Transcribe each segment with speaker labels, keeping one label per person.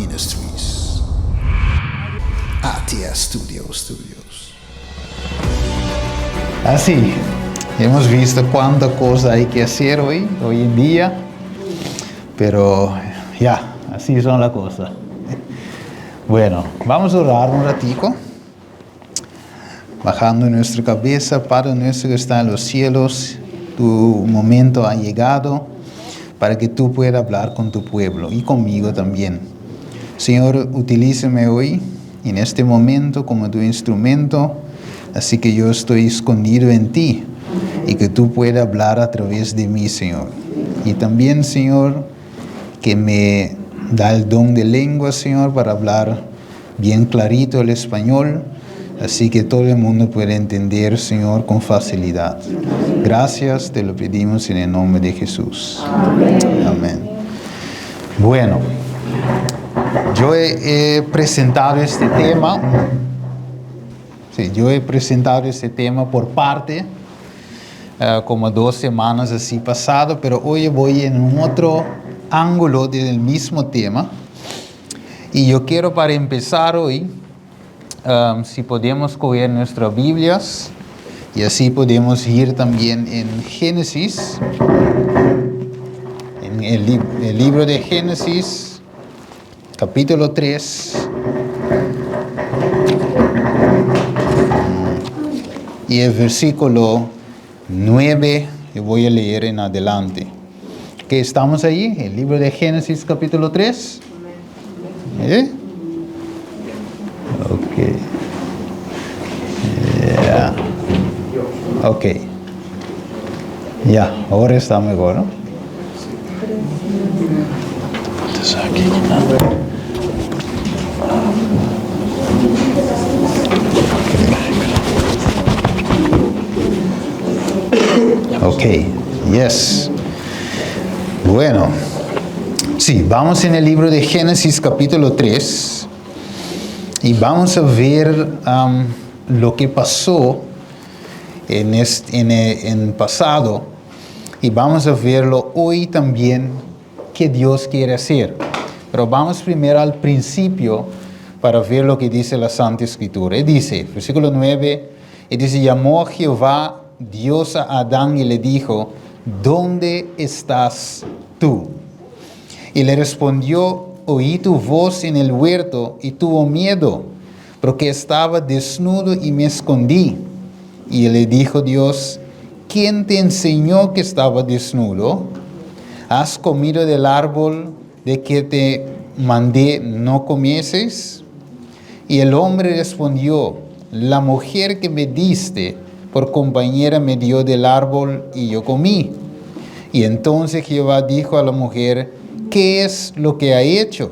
Speaker 1: Ministries. ATS Studios. Así, hemos visto cuánta cosa hay que hacer hoy en día, pero ya, así son las cosas. Bueno, vamos a orar un ratico, bajando nuestra cabeza. Padre nuestro que está en los cielos, tu momento ha llegado para que tú puedas hablar con tu pueblo y conmigo también. Señor, utilízame hoy, en este momento, como tu instrumento, así que yo estoy escondido en ti y que tú puedas hablar a través de mí, Señor. Y también, Señor, que me da el don de lengua, Señor, para hablar bien clarito el español, así que todo el mundo puede entender, Señor, con facilidad. Gracias, te lo pedimos en el nombre de Jesús. Amén. Bueno, yo he presentado este tema. Yo he presentado este tema por parte, como 2 semanas así pasado, pero hoy voy en un otro ángulo del mismo tema. Y yo quiero, para empezar hoy, si podemos coger nuestras Biblias, y así podemos ir también en Génesis, en el libro de Génesis, capítulo 3. Y el versículo 9, yo voy a leer en adelante. ¿Qué estamos ahí? El libro de Génesis, capítulo 3. Ok. Yeah. Ok. Ya, ahora está mejor, ¿no? Entonces aquí. Ok, yes. Bueno, sí, vamos en el libro de Génesis capítulo 3 y vamos a ver lo que pasó en pasado, y vamos a verlo hoy también, que Dios quiere hacer. Pero vamos primero al principio para ver lo que dice la Santa Escritura. Y dice, versículo 9, y dice, llamó a Jehová Dios a Adán y le dijo, ¿dónde estás tú? Y le respondió, oí tu voz en el huerto y tuvo miedo, porque estaba desnudo y me escondí. Y le dijo Dios, ¿quién te enseñó que estaba desnudo? ¿Has comido del árbol de que te mandé no comieses? Y el hombre respondió, la mujer que me diste por compañera me dio del árbol y yo comí. Y entonces Jehová dijo a la mujer, ¿qué es lo que ha hecho?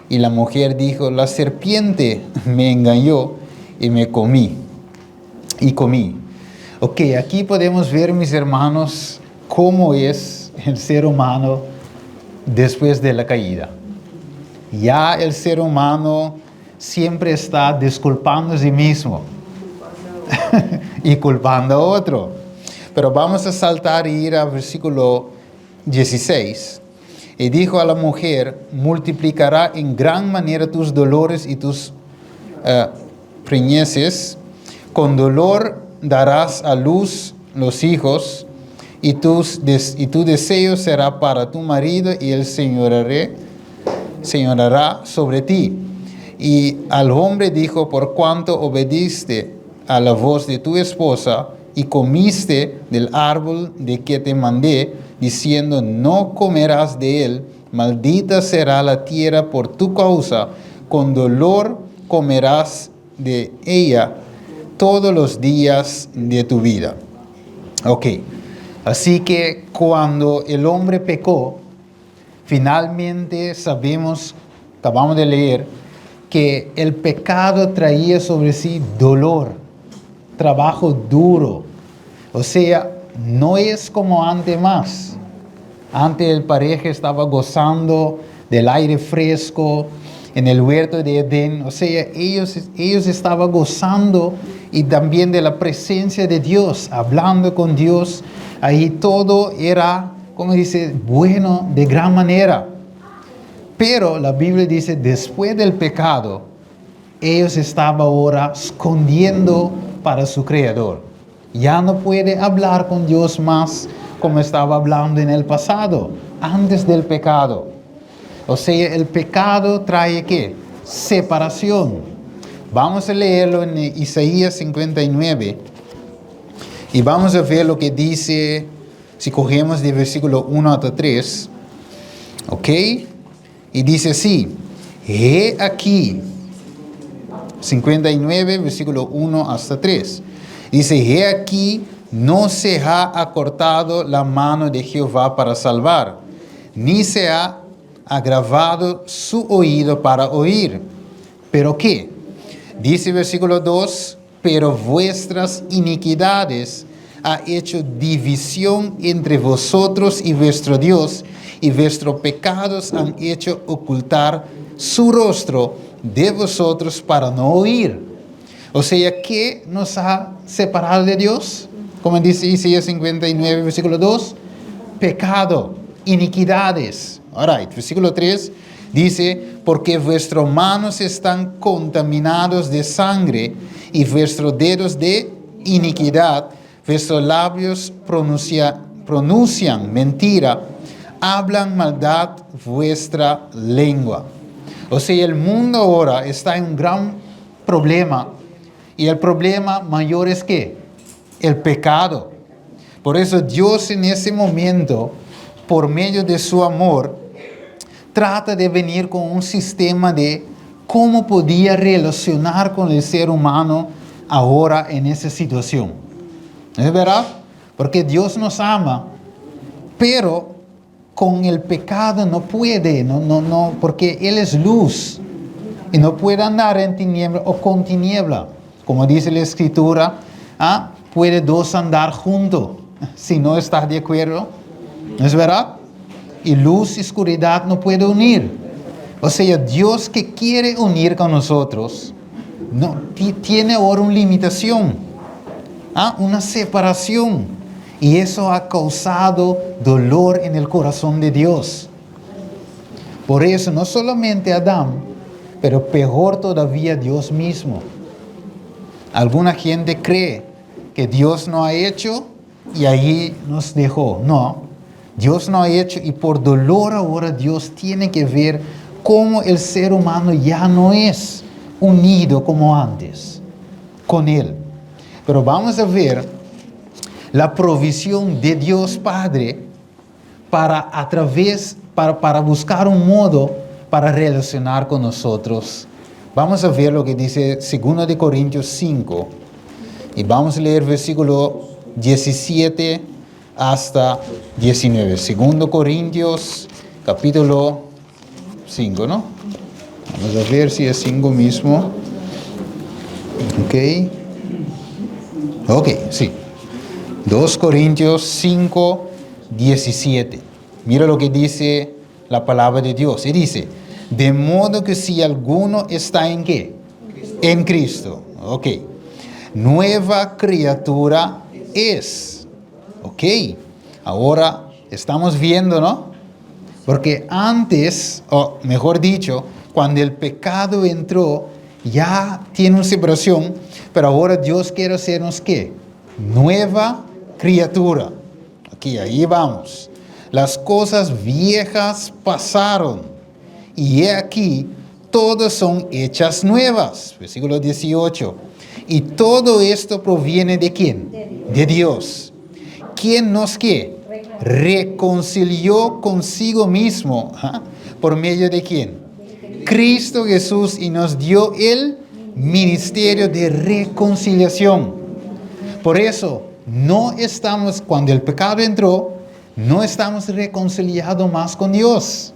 Speaker 1: Y la mujer dijo, la serpiente me engañó y comí. Ok, aquí podemos ver, mis hermanos, cómo es el ser humano después de la caída. Ya el ser humano siempre está disculpando a sí mismo y culpando a otro. Pero vamos a saltar y ir al versículo 16. Y dijo a la mujer, multiplicará en gran manera tus dolores y tus preñeces. Con dolor darás a luz los hijos, y tu deseo será para tu marido, y él señorará sobre ti. Y al hombre dijo, por cuanto obediste a la voz de tu esposa y comiste del árbol de que te mandé, diciendo, no comerás de él, maldita será la tierra por tu causa, con dolor comerás de ella todos los días de tu vida. Ok, así que cuando el hombre pecó, finalmente sabemos, acabamos de leer, que el pecado traía sobre sí dolor, trabajo duro. O sea, no es como antes más. Antes el pareja estaba gozando del aire fresco en el huerto de Edén. O sea, ellos estaban gozando y también de la presencia de Dios, hablando con Dios. Ahí todo era, como dice, bueno de gran manera. Pero la Biblia dice, después del pecado, ellos estaban ahora escondiendo para su Creador. Ya no puede hablar con Dios más como estaba hablando en el pasado, antes del pecado. O sea, el pecado trae ¿qué? Separación. Vamos a leerlo en Isaías 59 y vamos a ver lo que dice, si cogemos de versículo 1 hasta 3. ¿Ok? Y dice así, he aquí, 59, versículo 1 hasta 3. Dice, he aquí, no se ha acortado la mano de Jehová para salvar, ni se ha agravado su oído para oír. ¿Pero qué? Dice versículo 2, pero vuestras iniquidades ha hecho división entre vosotros y vuestro Dios, y vuestros pecados han hecho ocultar su rostro de vosotros para no oír. O sea, ¿qué nos ha separado de Dios? Como dice Isaías 59, versículo 2, pecado, iniquidades. Alright, versículo 3 dice, porque vuestras manos están contaminados de sangre y vuestros dedos de iniquidad, vuestros labios pronuncian mentira, hablan maldad vuestra lengua. O sea, el mundo ahora está en un gran problema. Y el problema mayor es ¿qué? El pecado. Por eso Dios en ese momento, por medio de su amor, trata de venir con un sistema de cómo podía relacionar con el ser humano ahora en esa situación. ¿Es verdad? Porque Dios nos ama, pero con el pecado no puede, porque Él es luz y no puede andar en tiniebla o con tiniebla. Como dice la Escritura, puede dos andar juntos si no estás de acuerdo. ¿No es verdad? Y luz y oscuridad no puede unir. O sea, Dios que quiere unir con nosotros, tiene ahora una limitación, una separación. Y eso ha causado dolor en el corazón de Dios. Por eso, no solamente Adán, pero peor todavía Dios mismo. Alguna gente cree que Dios no ha hecho y ahí nos dejó. No, Dios no ha hecho y por dolor ahora Dios tiene que ver cómo el ser humano ya no es unido como antes con Él. Pero vamos a ver la provisión de Dios Padre para buscar un modo para relacionar con nosotros. Vamos a ver lo que dice 2 de Corintios 5 y vamos a leer versículo 17 hasta 19. 2 Corintios capítulo 5, ¿no? Vamos a ver si es 5 mismo. Ok, sí. 2 Corintios 5, 17. Mira lo que dice la palabra de Dios. Y dice, de modo que si alguno está en ¿qué? En Cristo. Ok. Nueva criatura es. Ok. Ahora estamos viendo, ¿no? Porque antes, o mejor dicho, cuando el pecado entró, ya tiene una separación, pero ahora Dios quiere hacernos ¿qué? Nueva criatura. Aquí, ahí vamos. Las cosas viejas pasaron y he aquí, todas son hechas nuevas. Versículo 18. Y todo esto proviene ¿de quién? De Dios. ¿Quién nos qué? Reconcilió consigo mismo. ¿Por medio de quién? Cristo Jesús, y nos dio el ministerio de reconciliación. Por eso, no estamos, cuando el pecado entró, no estamos reconciliados más con Dios.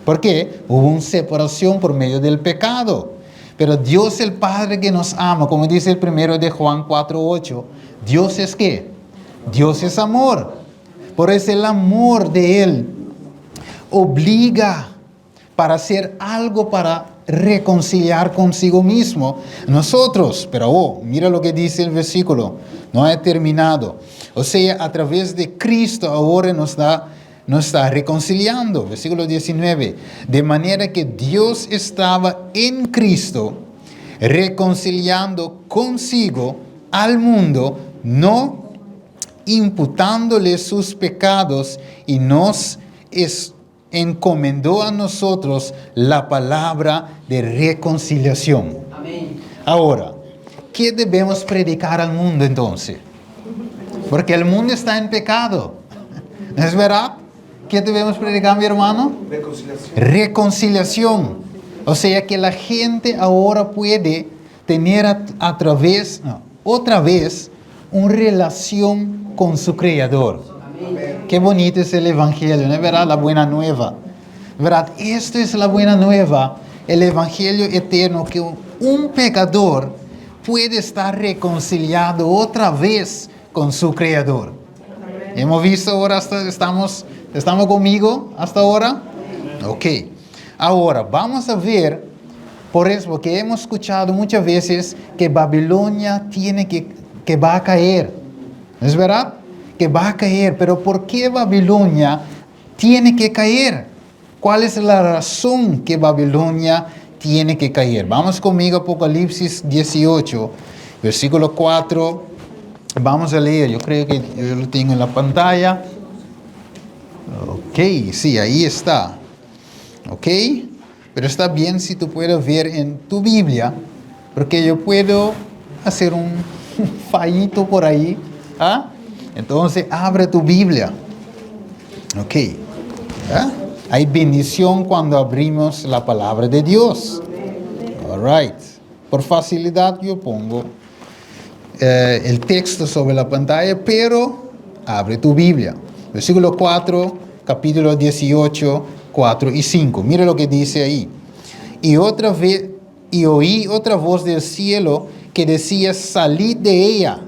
Speaker 1: ¿Por qué? Hubo una separación por medio del pecado. Pero Dios el Padre que nos ama, como dice el primero de Juan 4:8, Dios es ¿qué? Dios es amor. Por eso el amor de Él obliga para hacer algo para reconciliar consigo mismo nosotros. Pero mira lo que dice el versículo, no ha terminado. O sea, a través de Cristo ahora nos nos está reconciliando. Versículo 19. De manera que Dios estaba en Cristo reconciliando consigo al mundo, no imputándole sus pecados, y nos encomendó a nosotros la palabra de reconciliación.
Speaker 2: Amén.
Speaker 1: Ahora, ¿qué debemos predicar al mundo entonces? Porque el mundo está en pecado. ¿No es verdad? ¿Qué debemos predicar, mi hermano?
Speaker 2: Reconciliación.
Speaker 1: Reconciliación. O sea que la gente ahora puede tener otra vez una relación con su Creador.
Speaker 2: Amén.
Speaker 1: Qué bonito es el Evangelio, ¿no es verdad? La buena nueva. ¿Verdad? Esto es la buena nueva, el Evangelio eterno, que un pecador puede estar reconciliado otra vez con su Creador. ¿Hemos visto ahora? ¿Estamos conmigo hasta ahora? Ok. Ahora, vamos a ver, por eso, porque hemos escuchado muchas veces que Babilonia que va a caer. ¿No es verdad? Que va a caer. Pero ¿por qué Babilonia tiene que caer? ¿Cuál es la razón que Babilonia tiene que caer? Vamos conmigo a Apocalipsis 18, versículo 4. Vamos a leer. Yo creo que yo lo tengo en la pantalla. Ok, sí, ahí está. Ok, pero está bien si tú puedes ver en tu Biblia, porque yo puedo hacer un fallito por ahí. ¿Ah? Entonces, abre tu Biblia. Ok. ¿Ah? Hay bendición cuando abrimos la palabra de Dios. All right. Por facilidad yo pongo el texto sobre la pantalla, pero abre tu Biblia. Versículo 4, capítulo 18, 4 y 5. Mira lo que dice ahí. Y oí otra voz del cielo que decía: salid de ella.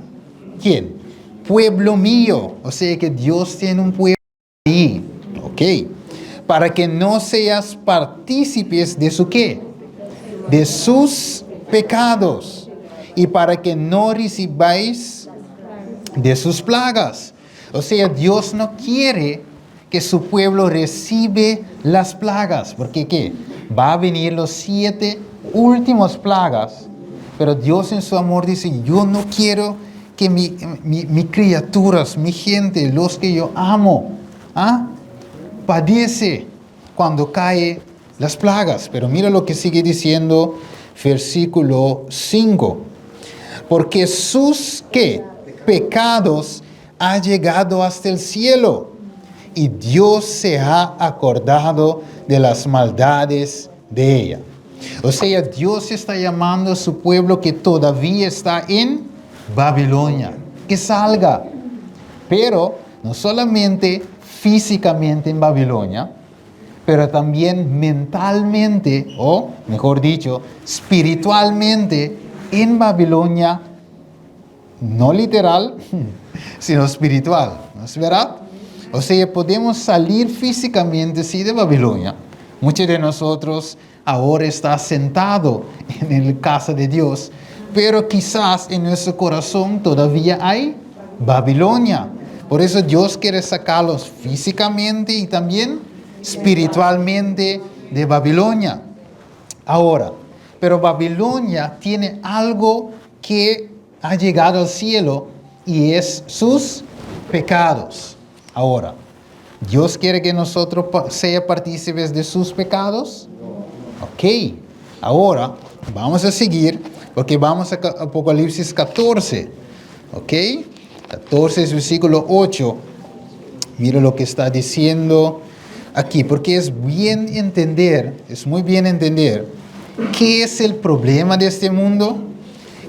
Speaker 1: ¿Quién? Pueblo mío. O sea que Dios tiene un pueblo ahí. Ok. Para que no seas partícipes de su ¿qué? De sus pecados. Y para que no recibáis de sus plagas. O sea, Dios no quiere que su pueblo recibe las plagas. Porque ¿qué? Va a venir los 7 últimos plagas. Pero Dios en su amor dice: yo no quiero que mis criaturas, mi gente, los que yo amo, padece cuando cae las plagas. Pero mira lo que sigue diciendo versículo 5. Porque sus ¿qué? Pecados ha llegado hasta el cielo, y Dios se ha acordado de las maldades de ella. O sea, Dios está llamando a su pueblo que todavía está en Babilonia, que salga. Pero no solamente físicamente en Babilonia, pero también mentalmente, o mejor dicho, espiritualmente en Babilonia, no literal, sino espiritual, ¿no es verdad? O sea, podemos salir físicamente, sí, de Babilonia. Muchos de nosotros ahora están sentados en la casa de Dios, pero quizás en nuestro corazón todavía hay Babilonia. Por eso Dios quiere sacarlos físicamente y también espiritualmente de Babilonia. Ahora, pero Babilonia tiene algo que ha llegado al cielo, y es sus pecados. Ahora, ¿Dios quiere que nosotros seamos partícipes de sus pecados? Ok. Ahora, vamos a seguir, porque vamos a Apocalipsis 14. Ok. 14 es versículo 8. Mira lo que está diciendo aquí, porque es muy bien entender qué es el problema de este mundo,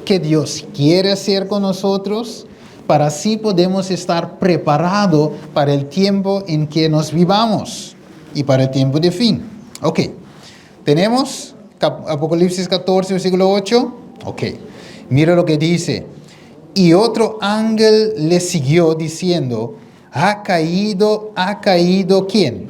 Speaker 1: que Dios quiere hacer con nosotros, para así podemos estar preparados para el tiempo en que nos vivamos y para el tiempo de fin. Ok, tenemos Apocalipsis 14, versículo 8. Ok, mira lo que dice. Y otro ángel le siguió diciendo: ha caído, ¿quién?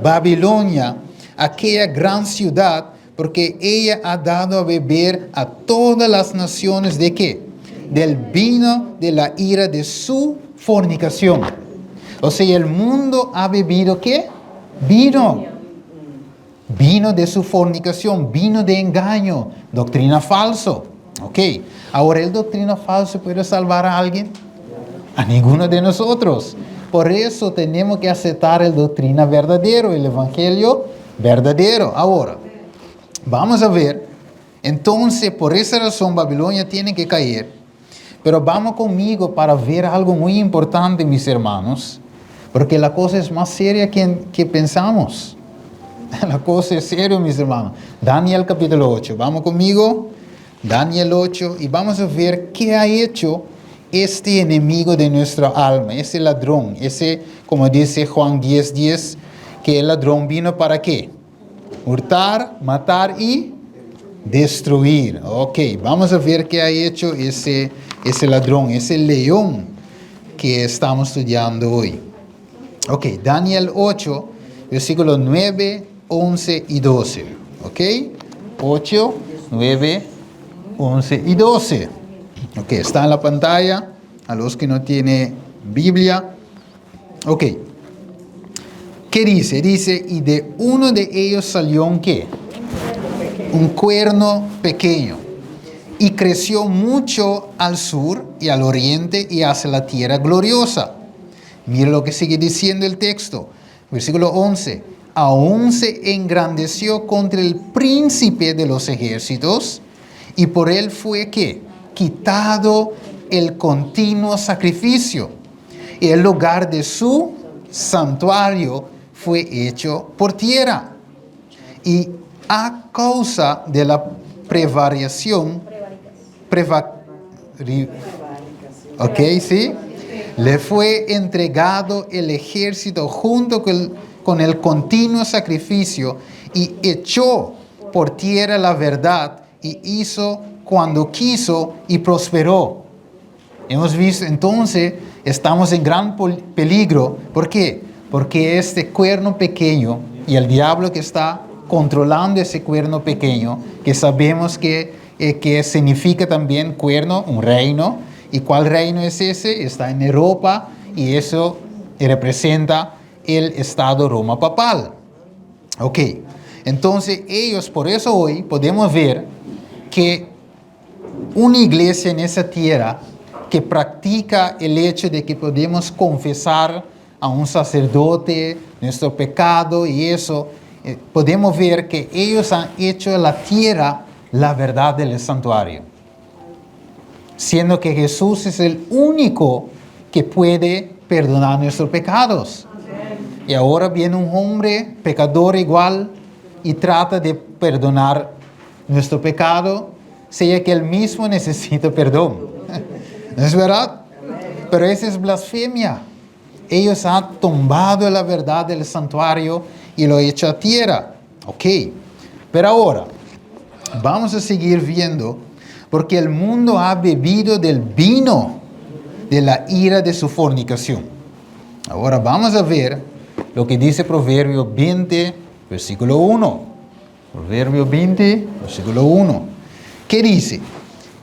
Speaker 1: Babilonia, aquella gran ciudad, porque ella ha dado a beber a todas las naciones ¿de qué? Del vino de la ira de su fornicación. O sea, el mundo ha bebido ¿qué? Vino. Vino de su fornicación, vino de engaño, doctrina falso. Ok, ahora el doctrina falso puede salvar a alguien, a ninguno de nosotros. Por eso tenemos que aceptar el doctrina verdadero, el evangelio verdadero. Ahora, vamos a ver, entonces por esa razón Babilonia tiene que caer. Pero vamos conmigo para ver algo muy importante, mis hermanos, porque la cosa es más seria que pensamos. La cosa es seria, mis hermanos. Daniel capítulo 8, vamos conmigo. Daniel 8, y vamos a ver qué ha hecho este enemigo de nuestra alma, ese ladrón, ese, como dice Juan 10:10, que el ladrón vino para qué? Hurtar, matar y destruir. Ok, vamos a ver qué ha hecho ese ladrón, ese león que estamos estudiando hoy. Ok, Daniel 8, versículos 9, 11 y 12. Ok, 8, 9, 11 y 12. Ok, está en la pantalla, a los que no tienen Biblia. Ok, ¿qué dice? Dice, y de uno de ellos salió un ¿qué? Un cuerno pequeño, y creció mucho al sur y al oriente y hacia la tierra gloriosa. Mira lo que sigue diciendo el texto, versículo 11. Aún se engrandeció contra el príncipe de los ejércitos, y por él fue ¿qué? Quitado el continuo sacrificio. Y el lugar de su santuario fue hecho por tierra. Y a causa de la prevaricación, ok, sí, le fue entregado el ejército junto con el continuo sacrificio y echó por tierra la verdad y hizo cuando quiso y prosperó. Hemos visto entonces, estamos en gran peligro. ¿Por qué? Porque este cuerno pequeño y el diablo que está controlando ese cuerno pequeño, que sabemos que significa también cuerno, un reino. ¿Y cuál reino es ese? Está en Europa y eso representa el Estado Roma papal. Ok, entonces ellos, por eso hoy podemos ver que una iglesia en esa tierra que practica el hecho de que podemos confesar a un sacerdote nuestro pecado y eso, podemos ver que ellos han hecho de la tierra la verdad del santuario. Siendo que Jesús es el único que puede perdonar nuestros pecados. Y ahora viene un hombre pecador igual y trata de perdonar nuestro pecado, sea que él mismo necesita perdón. ¿No es verdad? Pero esa es blasfemia. Ellos han tumbado la verdad del santuario y lo han hecho a tierra. Ok, pero ahora vamos a seguir viendo, porque el mundo ha bebido del vino de la ira de su fornicación. Ahora vamos a ver lo que dice Proverbio 20, versículo 1. Proverbio 20, versículo 1. ¿Qué dice?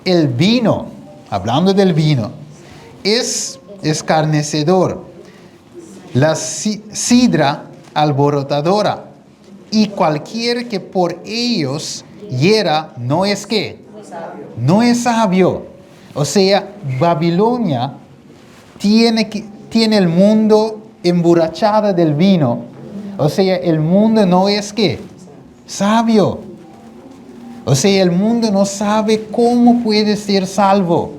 Speaker 1: El vino, hablando del vino, es escarnecedor, la sidra alborotadora, y cualquier que por ellos hiera no es ¿qué? No es sabio. O sea, Babilonia tiene el mundo emborrachada del vino. O sea, el mundo no es ¿qué? Sabio. O sea, el mundo no sabe cómo puede ser salvo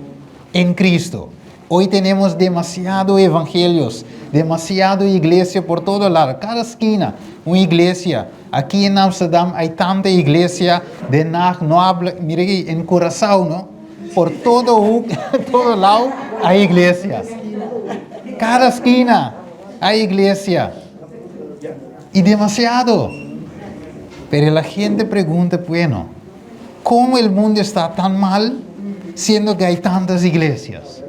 Speaker 1: en Cristo. Hoy tenemos demasiados evangelios, demasiada iglesia por todo lado, cada esquina, una iglesia. Aquí en Amsterdam hay tanta iglesia, de Haag no habla, mire, en Curazao, ¿no? Por todo lado hay iglesias. Cada esquina hay iglesia. Y demasiado. Pero la gente pregunta, bueno, ¿cómo el mundo está tan mal siendo que hay tantas iglesias?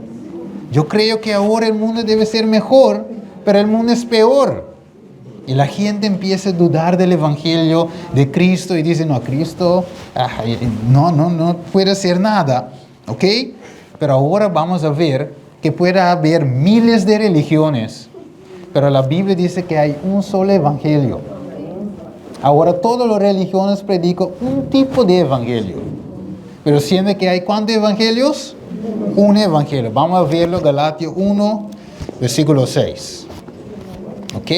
Speaker 1: Yo creo que ahora el mundo debe ser mejor, pero el mundo es peor. Y la gente empieza a dudar del evangelio de Cristo y dice, no, Cristo no puede hacer nada. ¿Ok? Pero ahora vamos a ver que puede haber miles de religiones, Pero la Biblia dice que hay un solo evangelio. Ahora todas las religiones predican un tipo de evangelio. Pero siendo que hay ¿cuántos evangelios? Un evangelio. Vamos a verlo, Galatas 1, versículo 6. ¿Ok?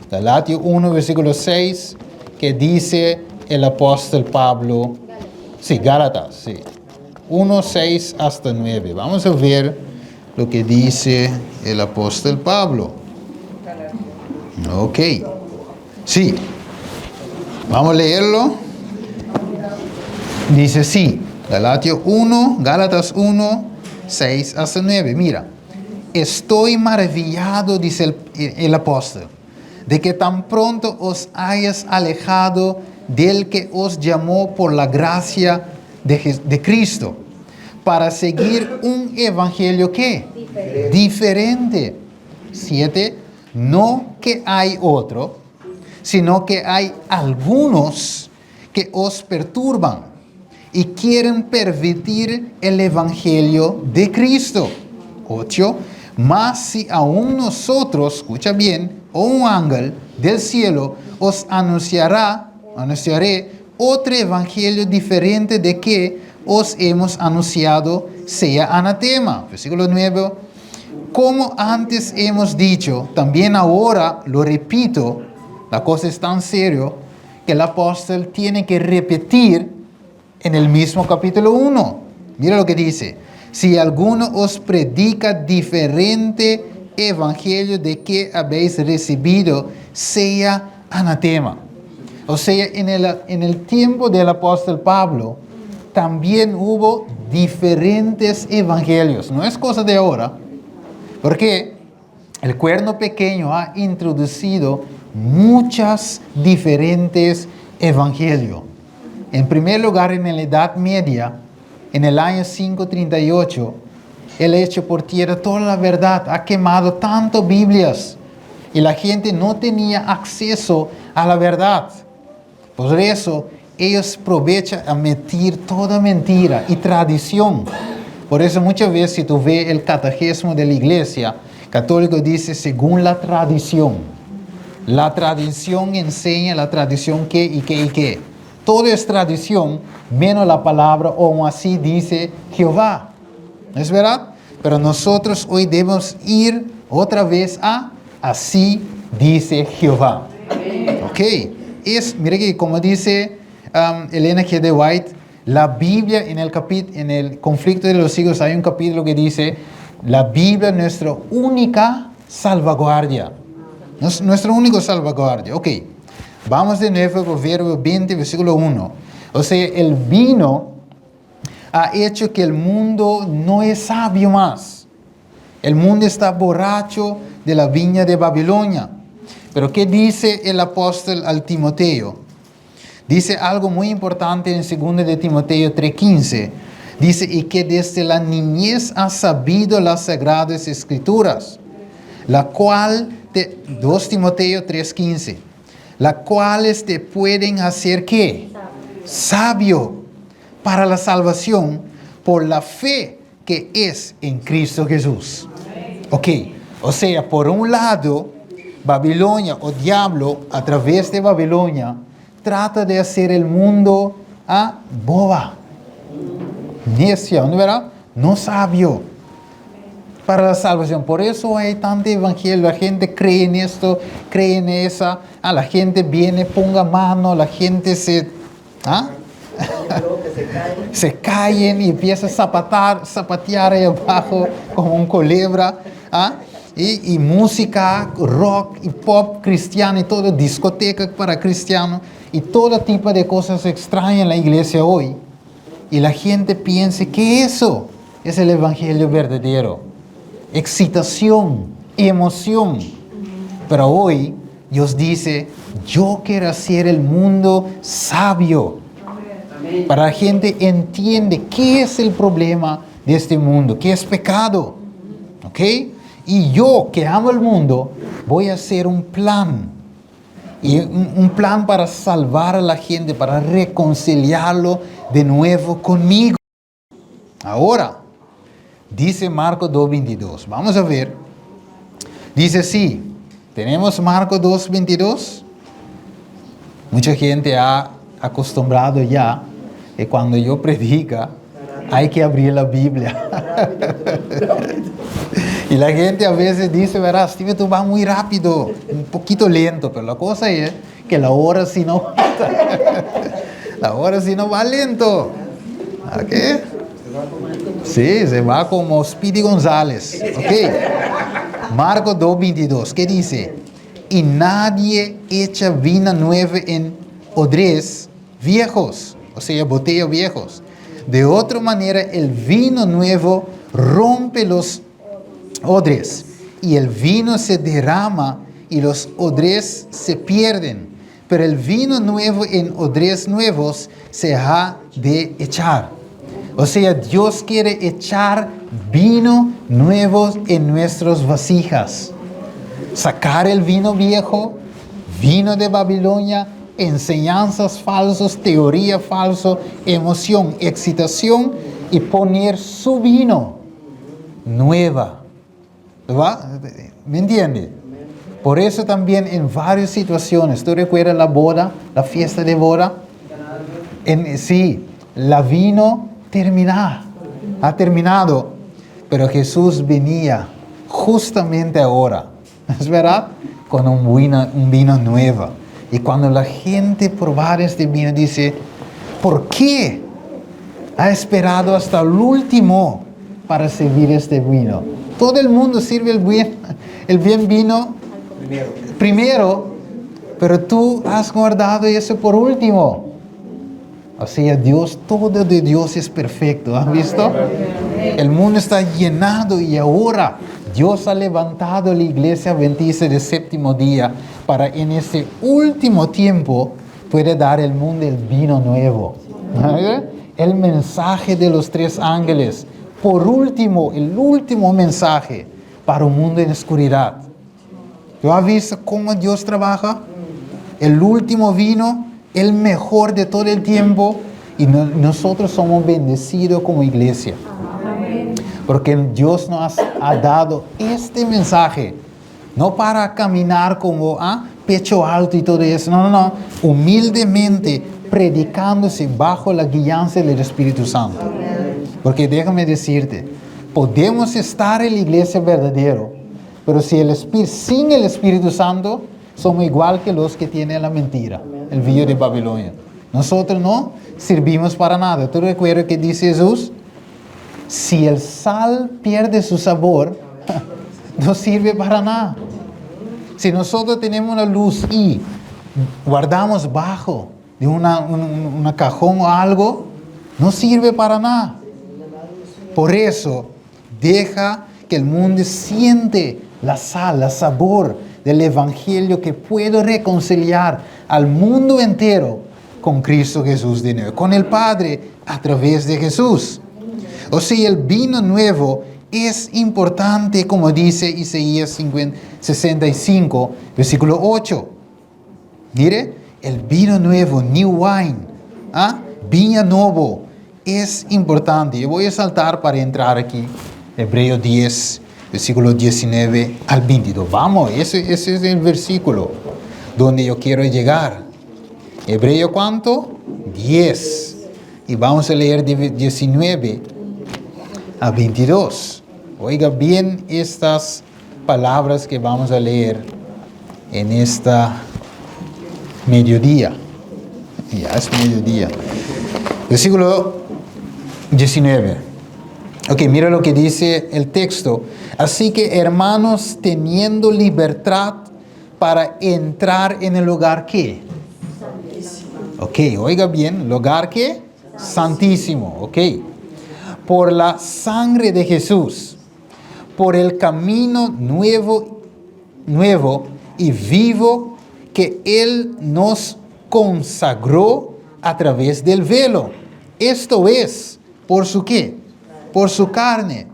Speaker 1: Galatas 1, versículo 6, que dice el apóstol Pablo. Sí, Gálatas, sí. 1, 6 hasta 9. Vamos a ver lo que dice el apóstol Pablo. Ok. Sí. Vamos a leerlo. Dice sí. Gálatas 1, 6 hasta 9. Mira. Estoy maravillado, dice el apóstol, de que tan pronto os hayas alejado del que os llamó por la gracia de Cristo, para seguir un evangelio ¿qué? Diferente. 7. No que hay otro, sino que hay algunos que os perturban y quieren pervertir el evangelio de Cristo. 8. Mas si aún nosotros, escucha bien, o un ángel del cielo os anunciaré otro evangelio diferente de que os hemos anunciado, sea anatema. Versículo 9. Como antes hemos dicho, también ahora lo repito, la cosa es tan seria que el apóstol tiene que repetir en el mismo capítulo 1. Mira lo que dice. Si alguno os predica diferente evangelio de que habéis recibido, sea anatema. O sea, en el tiempo del apóstol Pablo, también hubo diferentes evangelios. No es cosa de ahora, porque el cuerno pequeño ha introducido muchas diferentes evangelios. En primer lugar, en la Edad Media, en el año 538, él ha hecho por tierra toda la verdad, ha quemado tantas Biblias y la gente no tenía acceso a la verdad. Por eso, ellos aprovechan a meter toda mentira y tradición. Por eso muchas veces si tú ves el catecismo de la iglesia, católico dice según la tradición. La tradición enseña la tradición qué y qué y qué. Todo es tradición, menos la palabra, o así dice Jehová. ¿Es verdad? Pero nosotros hoy debemos ir otra vez a así dice Jehová. Ok. Mire que como dice Elena G. de White, la Biblia en el conflicto de los siglos hay un capítulo que dice, la Biblia es nuestra única salvaguardia. Nuestra única salvaguardia. Ok. Vamos de nuevo a Proverbio 20, versículo 1. O sea, el vino ha hecho que el mundo no es sabio más. El mundo está borracho de la viña de Babilonia. Pero ¿qué dice el apóstol al Timoteo? Dice algo muy importante en 2 de Timoteo 3:15. Dice, y que desde la niñez has sabido las sagradas escrituras, la cual, 2 Timoteo 3:15, las cuales te pueden hacer ¿qué? Sabio para la salvación por la fe que es en Cristo Jesús. Ok, o sea, por un lado, Babilonia o diablo, a través de Babilonia, trata de hacer el mundo boba, necia, ¿no verdad? No sabio para la salvación. Por eso hay tanto evangelio. La gente cree en esto, cree en esa. La gente viene, ponga mano, la gente se caen y empieza a zapatear ahí abajo como un culebra. Y música, rock y pop cristiano y todo, discoteca para cristianos y todo tipo de cosas extrañas en la iglesia hoy. Y la gente piensa que eso es el evangelio verdadero. Excitación, emoción. Pero hoy Dios dice, yo quiero hacer el mundo sabio. Para la gente entiende qué es el problema de este mundo, qué es pecado. ¿Ok? Y yo que amo el mundo, voy a hacer un plan. Y un plan para salvar a la gente, para reconciliarlo de nuevo conmigo. Ahora, dice Marcos 2:22. Vamos a ver. Dice así. ¿Tenemos Marcos 2:22? Mucha gente ha acostumbrado ya que cuando yo predica hay que abrir la Biblia. Y la gente a veces dice, verás, Steve, tú vas muy rápido, un poquito lento, pero la cosa es que la hora si no la hora si no va lento. ¿A qué? Sí, se va como Speedy González. Ok. Marcos 2:22, ¿qué dice? Y nadie echa vino nuevo en odres viejos, o sea, botellas viejos. De otra manera, el vino nuevo rompe los odres y el vino se derrama y los odres se pierden. Pero el vino nuevo en odres nuevos se ha de echar. O sea, Dios quiere echar vino nuevo en nuestras vasijas. Sacar el vino viejo, vino de Babilonia, enseñanzas falsas, teoría falsa, emoción, excitación, y poner su vino nueva. ¿Va? ¿Me entiende? Por eso también en varias situaciones, ¿tú recuerdas la boda, la fiesta de boda? Sí, la vino ha terminado, pero Jesús venía justamente ahora, ¿es verdad? Con un vino nuevo. Y cuando la gente probara este vino, dice, ¿por qué ha esperado hasta el último para servir este vino? Todo el mundo sirve el bien vino primero, pero tú has guardado eso por último. O sea, Dios, todo de Dios es perfecto. ¿Has visto? El mundo está llenado y ahora Dios ha levantado la iglesia adventista del séptimo día para en ese último tiempo puede dar al mundo el vino nuevo. El mensaje de los 3 ángeles. Por último, el último mensaje para un mundo en oscuridad. ¿Tú has visto cómo Dios trabaja? El último vino, el mejor de todo el tiempo, y nosotros somos bendecidos como iglesia. Porque Dios nos ha dado este mensaje, no para caminar como pecho alto y todo eso, no, humildemente predicándose bajo la guianza del Espíritu Santo. Porque déjame decirte, podemos estar en la iglesia verdadero, pero sin el Espíritu Santo, somos igual que los que tienen la mentira, el vídeo de Babilonia. Nosotros no servimos para nada. ¿Tú recuerdas que dice Jesús? Si el sal pierde su sabor, no sirve para nada. Si nosotros tenemos una luz y guardamos bajo de una cajón o algo, no sirve para nada. Por eso, deja que el mundo siente la sal, el sabor del Evangelio que puede reconciliar al mundo entero con Cristo Jesús de nuevo, con el Padre a través de Jesús. O sea, el vino nuevo es importante, como dice Isaías 65, versículo 8. Mire, el vino nuevo, new wine, viña nuevo, es importante. Yo voy a saltar para entrar aquí, Hebreos 10, versículo 19 al 22. Vamos, ese es el versículo donde yo quiero llegar. Hebreo ¿cuánto? 10. Y vamos a leer de 19 a 22. Oiga bien estas palabras que vamos a leer en esta mediodía. Ya es mediodía. Versículo 19. Ok, mira lo que dice el texto. Así que, hermanos, teniendo libertad para entrar en el lugar, ¿qué? Ok, oiga bien, lugar ¿qué? Santísimo, ok. Por la sangre de Jesús, por el camino nuevo y vivo que Él nos consagró a través del velo. Esto es, ¿por su qué? Por su carne.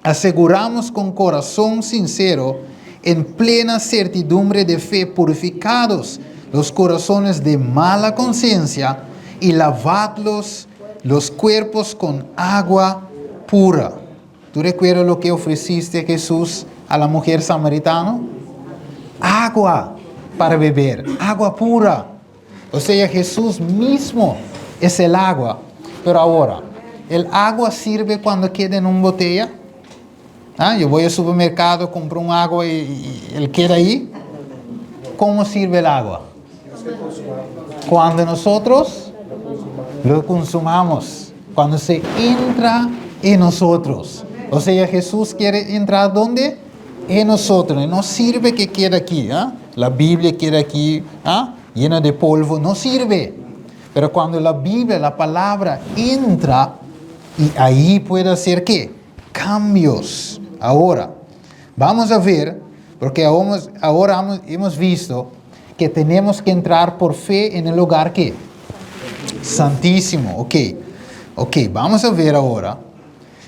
Speaker 1: Aseguramos con corazón sincero, en plena certidumbre de fe, purificados los corazones de mala conciencia y lavadlos los cuerpos con agua pura. ¿Tú recuerdas lo que ofreciste Jesús a la mujer samaritana? agua para beber, agua pura. O sea, Jesús mismo es el agua. Pero ahora, ¿el agua sirve cuando queda en una botella? Yo voy al supermercado, compro un agua y él queda ahí. ¿Cómo sirve el agua? Cuando nosotros lo consumamos, cuando se entra en nosotros. O sea, Jesús quiere entrar ¿dónde? En nosotros. Y no sirve que quede aquí. La Biblia queda aquí llena de polvo. No sirve. Pero cuando la Biblia, la palabra, entra, y ahí puede hacer ¿qué? Cambios. Ahora, vamos a ver, porque ahora hemos visto que tenemos que entrar por fe en el lugar ¿qué? Santísimo. Ok, vamos a ver ahora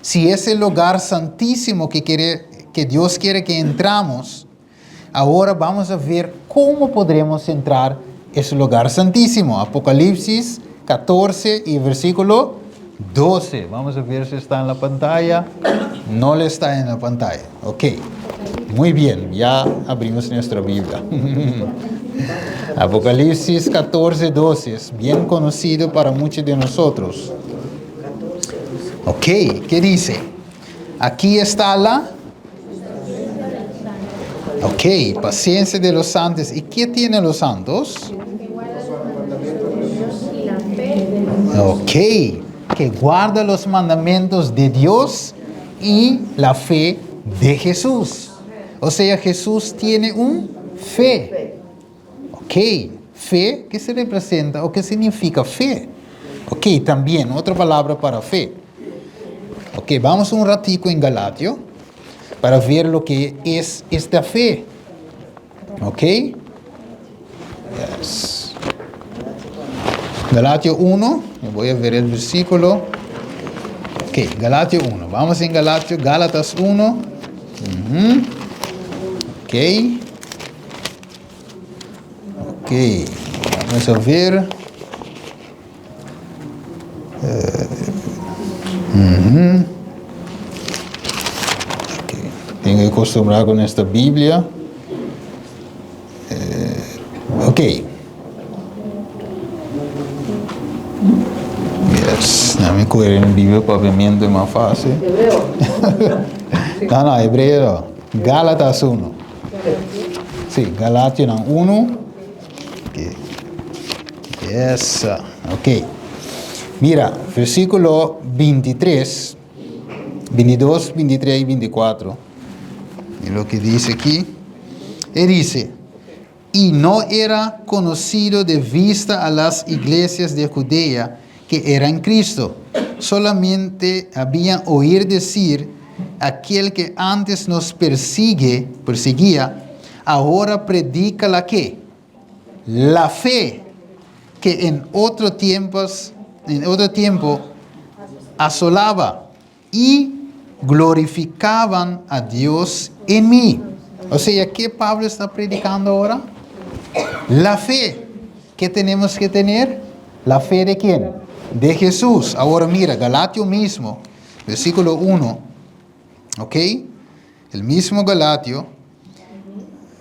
Speaker 1: si es el lugar santísimo que Dios quiere que entramos. Ahora vamos a ver cómo podremos entrar ese lugar santísimo. Apocalipsis 14 y versículo 12. Vamos a ver si está en la pantalla. No le está en la pantalla. Ok. Muy bien. Ya abrimos nuestra Biblia. Apocalipsis 14, 12. Es bien conocido para muchos de nosotros. Ok. ¿Qué dice? Aquí está la... Ok. Paciencia de los santos. ¿Y qué tienen los santos? Ok, que guarda los mandamientos de Dios y la fe de Jesús. O sea, Jesús tiene un fe. Ok, fe, ¿qué se representa o qué significa fe? Ok, también otra palabra para fe. Ok, vamos un ratico en Galatio para ver lo que es esta fe. Ok, yes. Galatio 1, voy a ver el versículo. Ok, Galatio 1. Vamos en Gálatas 1. Ok, vamos a ver. Okay. Tengo que acostumbrar con esta Biblia. Ok. Dame coger en Biblia para mí es más fácil. No, hebreo. Gálatas 1. Sí, Galatios 1. Okay. Yes. Ok. Mira, versículo 23, 22, 23 y 24. Y lo que dice aquí. Él dice, y no era conocido de vista a las iglesias de Judea que era en Cristo. Solamente habían oír decir, aquel que antes nos perseguía, ahora predica la ¿qué? La fe que en otro tiempo asolaba y glorificaban a Dios en mí. O sea, ¿qué Pablo está predicando ahora? La fe. ¿Qué tenemos que tener? ¿La fe de quién? De Jesús. Ahora mira, Galatio mismo, versículo 1. ¿Ok? El mismo Galatio.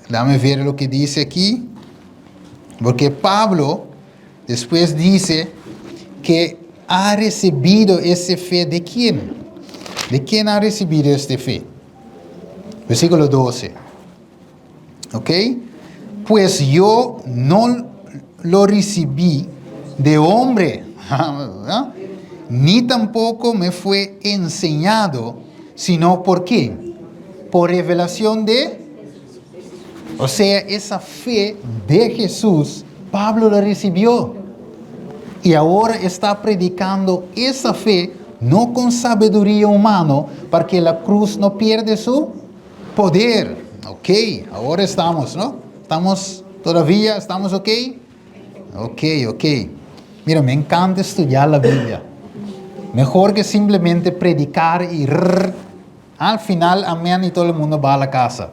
Speaker 1: Dame ver lo que dice aquí. Porque Pablo después dice que ha recibido esa fe de quién. ¿De quién ha recibido esta fe? Versículo 12. ¿Ok? Pues yo no lo recibí de hombre, ni tampoco me fue enseñado, sino ¿por qué? Por revelación de... O sea, esa fe de Jesús, Pablo la recibió. Y ahora está predicando esa fe, no con sabiduría humana, para que la cruz no pierda su poder. Ok, ahora estamos, ¿no? ¿Estamos todavía? ¿Estamos ok? Ok. Mira, me encanta estudiar la Biblia. Mejor que simplemente predicar y al final, amén, y todo el mundo va a la casa.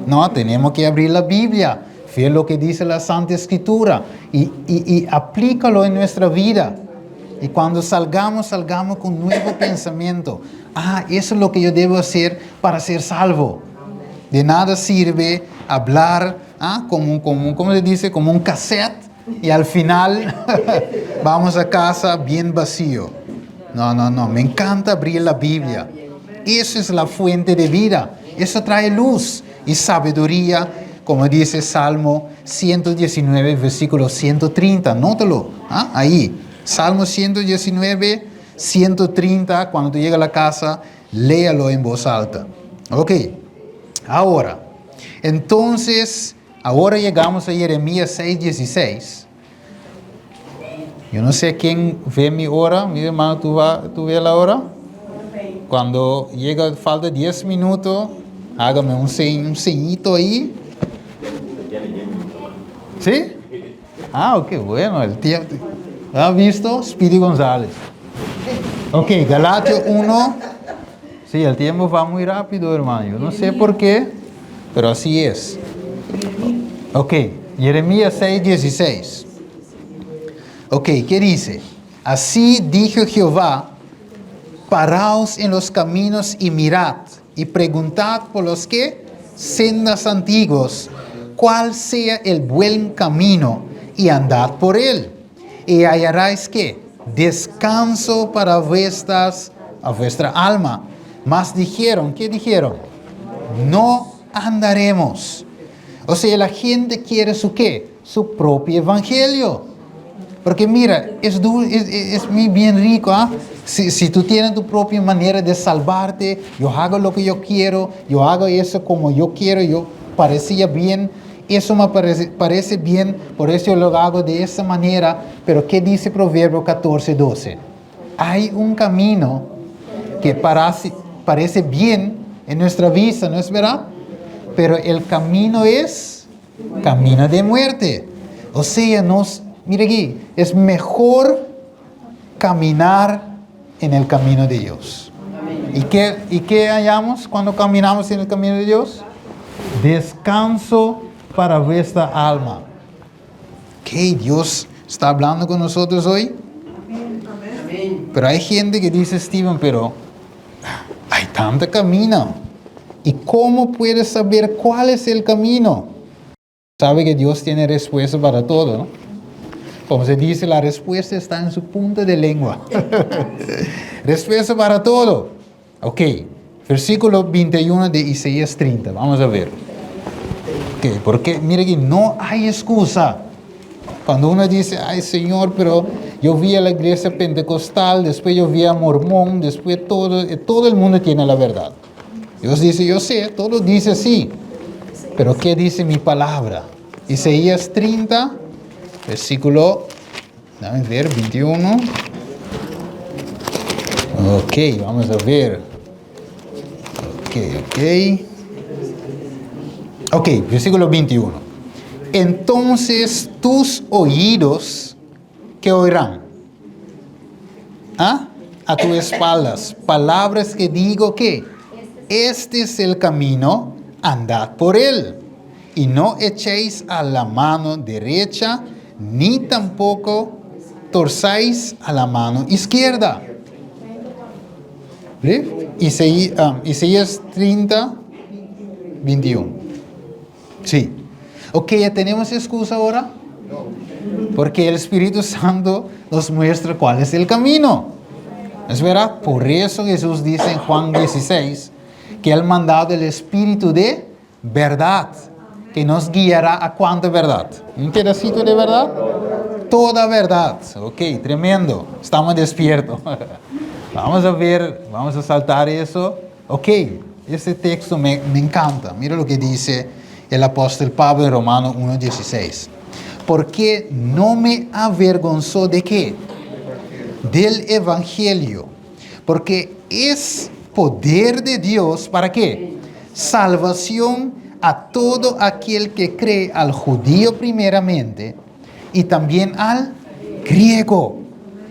Speaker 1: No, tenemos que abrir la Biblia, ver lo que dice la Santa Escritura y aplícalo en nuestra vida. Y cuando salgamos con un nuevo pensamiento. Eso es lo que yo debo hacer para ser salvo. De nada sirve hablar ¿Cómo se dice? Como un cassette. Y al final vamos a casa bien vacío. No. Me encanta abrir la Biblia. Esa es la fuente de vida. Eso trae luz y sabiduría, como dice Salmo 119, versículo 130. Nótalo. Ahí. Salmo 119, 130. Cuando tú llegas a la casa, léalo en voz alta. Ok. Ahora. Entonces, ahora llegamos a Jeremías 6:16. Yo no sé quién ve mi hora. Mi hermano, ¿tú ves la hora? Cuando llega, falta 10 minutos, hágame un ceñito ahí. ¿Sí? Ok, bueno, el tiempo. ¿Has visto? Speedy González. Ok, Galatas 1. Sí, el tiempo va muy rápido, hermano. Yo no sé por qué, pero así es. Ok, Jeremías 6:16. Ok, ¿qué dice? Así dijo Jehová: paraos en los caminos y mirad, y preguntad por los que sendas antiguos, cuál sea el buen camino, y andad por él. Y hallaréis que descanso para vuestra alma. Mas dijeron, ¿qué dijeron? No andaremos. O sea, la gente quiere su ¿qué? Su propio evangelio. Porque mira, es muy bien rico. Si tú tienes tu propia manera de salvarte, yo hago lo que yo quiero, yo hago eso como yo quiero, yo parecía bien, eso me parece bien, por eso yo lo hago de esa manera. Pero ¿qué dice Proverbio 14:12? Hay un camino que parece bien en nuestra vista, ¿no es verdad? Pero el camino es camino de muerte. O sea, mire aquí, es mejor caminar en el camino de Dios. ¿Y qué hallamos cuando caminamos en el camino de Dios? Descanso para vuestra alma. ¿Qué? ¿Dios está hablando con nosotros hoy? Amén. Pero hay gente que dice, Steven, pero hay tanto camino. ¿Y cómo puedes saber cuál es el camino? Sabe que Dios tiene respuesta para todo, ¿no? Como se dice, la respuesta está en su punta de lengua. Respuesta para todo. Ok, versículo 21 de Isaías 30. Vamos a ver. Okay, porque mire que no hay excusa. Cuando uno dice, ay Señor, pero yo vi a la iglesia pentecostal, después yo vi a mormón, después todo el mundo tiene la verdad. Dios dice, yo sé, todo dice así. Pero ¿qué dice mi palabra? Isaías 30, versículo, dame ver, 21. Ok, vamos a ver. Ok, versículo 21. Entonces tus oídos, ¿qué oirán? A tus espaldas, palabras que digo que este es el camino, andad por él. Y no echéis a la mano derecha, ni tampoco torzáis a la mano izquierda. ¿Sí? Isaías 30, 21. Sí. Ok, ¿ya tenemos excusa ahora? Porque el Espíritu Santo nos muestra cuál es el camino. ¿Es verdad? Por eso Jesús dice en Juan 16 que Él ha mandado el Espíritu de verdad, que nos guiará a cuánta verdad. ¿Un pedacito de verdad? Toda verdad. Ok, tremendo. Estamos despiertos. Vamos a ver, vamos a saltar eso. Ok, este texto me encanta. Mira lo que dice el apóstol Pablo en Romanos 1:16. Porque no me avergonzó de qué? Del evangelio. Porque es poder de Dios, ¿para qué? Salvación a todo aquel que cree, al judío primeramente y también al griego.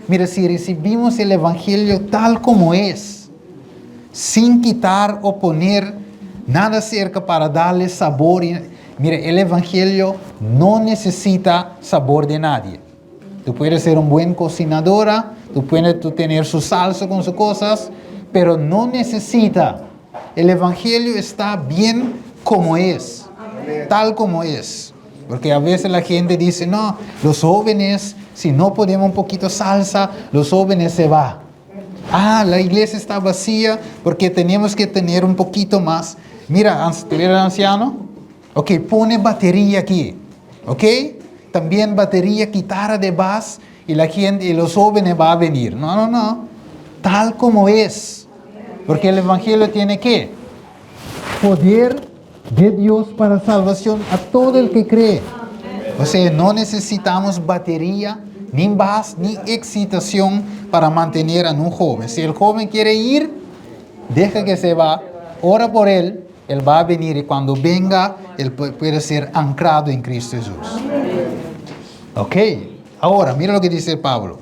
Speaker 1: Mira, si recibimos el evangelio tal como es, sin quitar o poner nada cerca para darle sabor. Mira, el evangelio no necesita sabor de nadie. Tú puedes ser un buen cocinadora, tú puedes tener su salsa con sus cosas, pero no necesita. El evangelio está bien como es. tal como es. Porque a veces la gente dice, no, los jóvenes, si no ponemos un poquito salsa, los jóvenes se van. La iglesia está vacía porque tenemos que tener un poquito más. Mira, ¿tú eres anciano? Ok, pone batería aquí. Ok, también batería, guitarra de bass y la gente y los jóvenes van a venir. No. Tal como es. Porque el evangelio tiene ¿qué? Poder de Dios para salvación a todo el que cree. O sea, no necesitamos batería, ni bass, ni excitación para mantener a un joven. Si el joven quiere ir, deja que se va, ora por él, él va a venir y cuando venga, él puede ser anclado en Cristo Jesús. Ok, ahora mira lo que dice Pablo.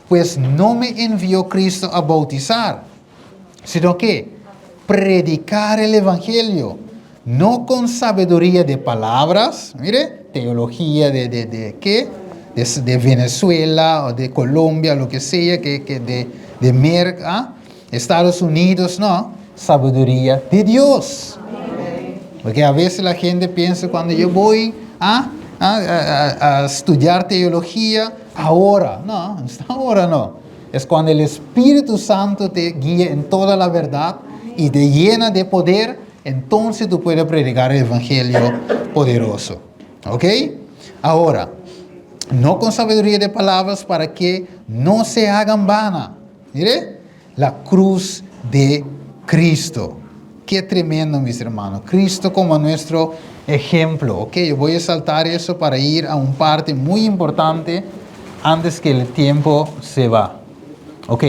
Speaker 1: Pues no me envió Cristo a bautizar, sino que predicar el evangelio, no con sabiduría de palabras, mire, teología de ¿qué? De Venezuela o de Colombia, lo que sea, de Merca, Estados Unidos, no, sabiduría de Dios. Porque a veces la gente piensa cuando yo voy a estudiar teología, ahora no. Es cuando el Espíritu Santo te guía en toda la verdad y te llena de poder, entonces tú puedes predicar el evangelio poderoso. ¿Ok? Ahora, no con sabiduría de palabras para que no se hagan vana. Mire, la cruz de Cristo. Qué tremendo, mis hermanos. Cristo como nuestro ejemplo. Ok, yo voy a saltar eso para ir a un parte muy importante antes que el tiempo se va. Ok,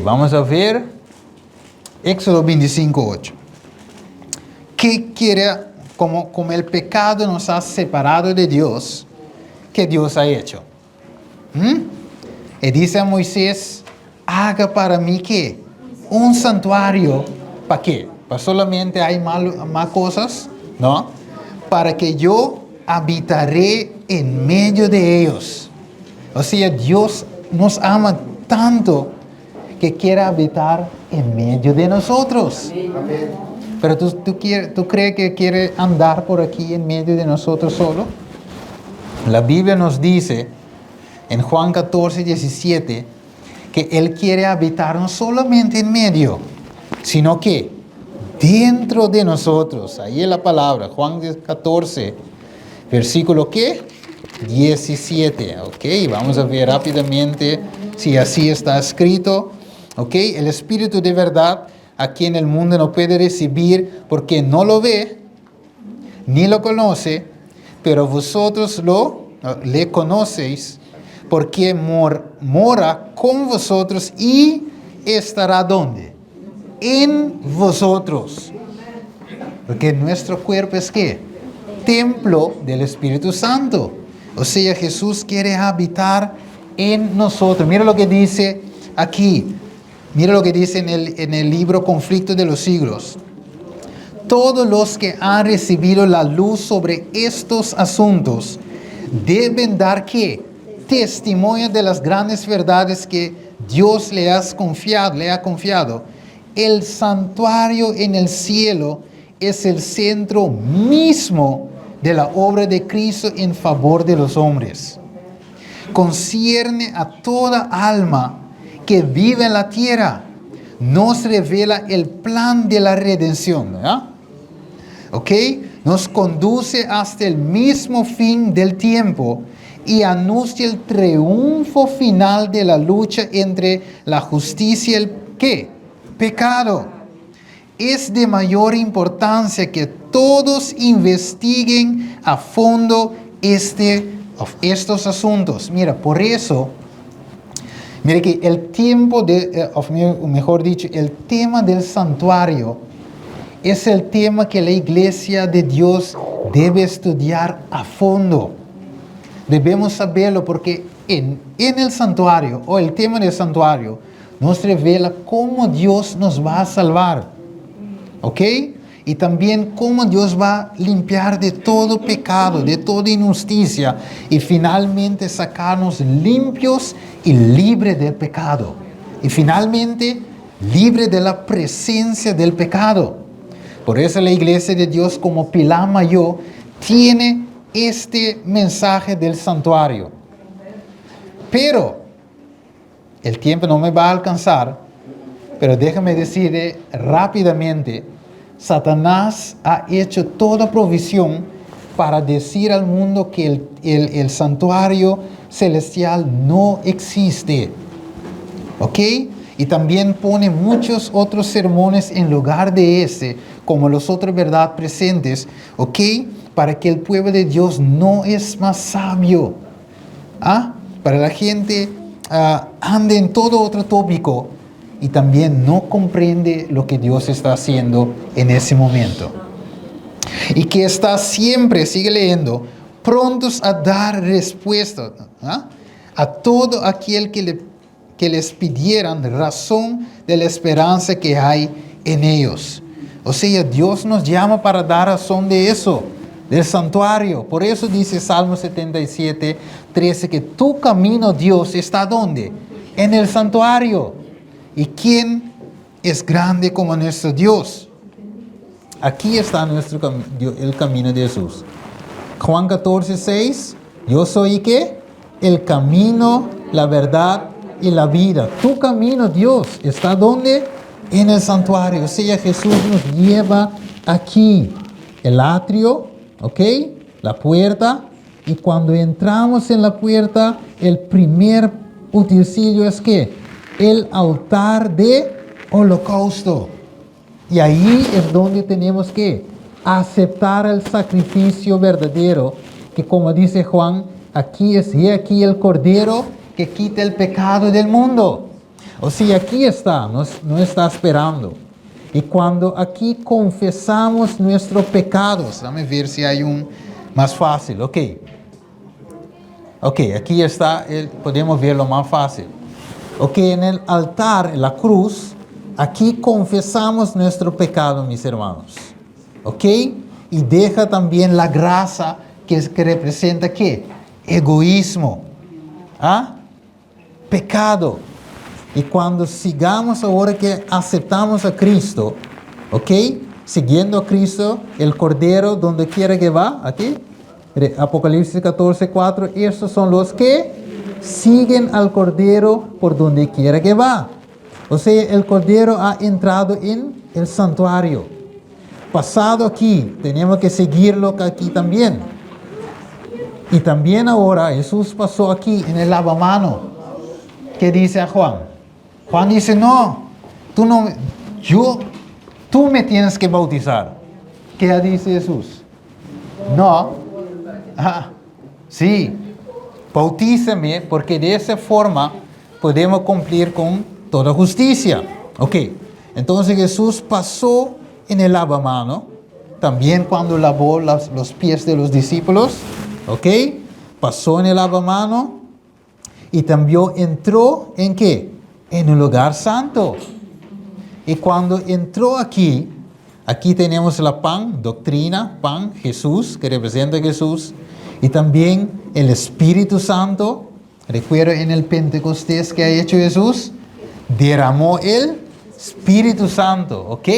Speaker 1: vamos a ver Éxodo 25:8. ¿Qué quiere, como el pecado nos ha separado de Dios, qué Dios ha hecho? Y dice a Moisés, haga para mí ¿qué? Un santuario. ¿Para qué? ¿Para solamente hay más cosas? No. Para que yo habitaré en medio de ellos. O sea, Dios nos ama tanto que quiere habitar en medio de nosotros. Amén. Pero ¿tú crees que quiere andar por aquí en medio de nosotros solo? La Biblia nos dice en Juan 14:17 que Él quiere habitar no solamente en medio, sino que dentro de nosotros. Ahí es la palabra, Juan 14, versículo ¿qué? 17. Ok, vamos a ver rápidamente si así está escrito. Ok, el Espíritu de verdad, a quien el mundo no puede recibir porque no lo ve, ni lo conoce, pero vosotros le conocéis, porque mora con vosotros y estará ¿dónde? En vosotros. Porque nuestro cuerpo es ¿qué? Templo del Espíritu Santo. O sea, Jesús quiere habitar en nosotros. Mira lo que dice aquí. Mira lo que dice en el libro Conflicto de los Siglos. Todos los que han recibido la luz sobre estos asuntos deben dar ¿qué? Testimonio de las grandes verdades que Dios le ha confiado. El santuario en el cielo es el centro mismo de la obra de Cristo en favor de los hombres. Concierne a toda alma que vive en la tierra. Nos revela el plan de la redención. ¿Verdad? ¿Ok? Nos conduce hasta el mismo fin del tiempo y anuncia el triunfo final de la lucha entre la justicia y el ¿qué? Pecado. Es de mayor importancia que todos investiguen a fondo estos asuntos. Mira, por eso, mira que el tiempo mejor dicho, el tema del santuario es el tema que la iglesia de Dios debe estudiar a fondo. Debemos saberlo porque en el santuario, o el tema del santuario, nos revela cómo Dios nos va a salvar. ¿Ok? Y también cómo Dios va a limpiar de todo pecado, de toda injusticia, y finalmente sacarnos limpios y libres del pecado. Y finalmente, libres de la presencia del pecado. Por eso la iglesia de Dios como pilar mayor tiene este mensaje del santuario. Pero el tiempo no me va a alcanzar, pero déjame decir rápidamente, Satanás ha hecho toda provisión para decir al mundo que el santuario celestial no existe. ¿Ok? Y también pone muchos otros sermones en lugar de ese, como los otros verdad presentes, ¿ok? Para que el pueblo de Dios no es más sabio. Para la gente ande en todo otro tópico y también no comprende lo que Dios está haciendo en ese momento. Y que está siempre, sigue leyendo, prontos a dar respuesta a todo aquel que les pidieran razón de la esperanza que hay en ellos. O sea, Dios nos llama para dar razón de eso, del santuario. Por eso dice Salmo 77, 13, que tu camino, Dios, ¿está dónde? En el santuario. ¿Y quién es grande como nuestro Dios? Aquí está el camino de Jesús. Juan 14, 6, yo soy ¿qué? El camino, la verdad y la vida. Tu camino, Dios, ¿está dónde? En el santuario. O sea, Jesús nos lleva aquí. El atrio, ¿ok? La puerta. Y cuando entramos en la puerta, el primer utensilio es ¿qué? El altar de holocausto. Y ahí es donde tenemos que aceptar el sacrificio verdadero, que como dice Juan, aquí es y aquí el Cordero que quita el pecado del mundo. O sea, aquí está, no está esperando. Y cuando aquí confesamos nuestros pecados, dame ver si hay un más fácil, ok, aquí está, podemos verlo más fácil. Ok, en el altar, en la cruz, aquí confesamos nuestro pecado, mis hermanos. ¿Ok? Y deja también la grasa que representa ¿qué? Egoísmo. Pecado. Y cuando sigamos ahora que aceptamos a Cristo, ¿ok? Siguiendo a Cristo, el Cordero, donde quiera que va, aquí, Apocalipsis 14, 4, estos son los que siguen al Cordero por donde quiera que va. O sea, el Cordero ha entrado en el santuario. Pasado aquí, tenemos que seguirlo aquí también. Y también ahora Jesús pasó aquí en el lavamano. ¿Qué dice a Juan? Juan dice, no, tú me tienes que bautizar. ¿Qué dice Jesús? No. Sí, bautízame porque de esa forma podemos cumplir con toda justicia. Ok, entonces Jesús pasó en el lavamano, también cuando lavó los pies de los discípulos, ok, pasó en el lavamano y también entró en ¿qué? En el lugar santo. Y cuando entró aquí tenemos la pan, doctrina, pan, Jesús, que representa a Jesús, y también el Espíritu Santo. Recuerda en el Pentecostés que ha hecho Jesús, derramó el Espíritu Santo, ok.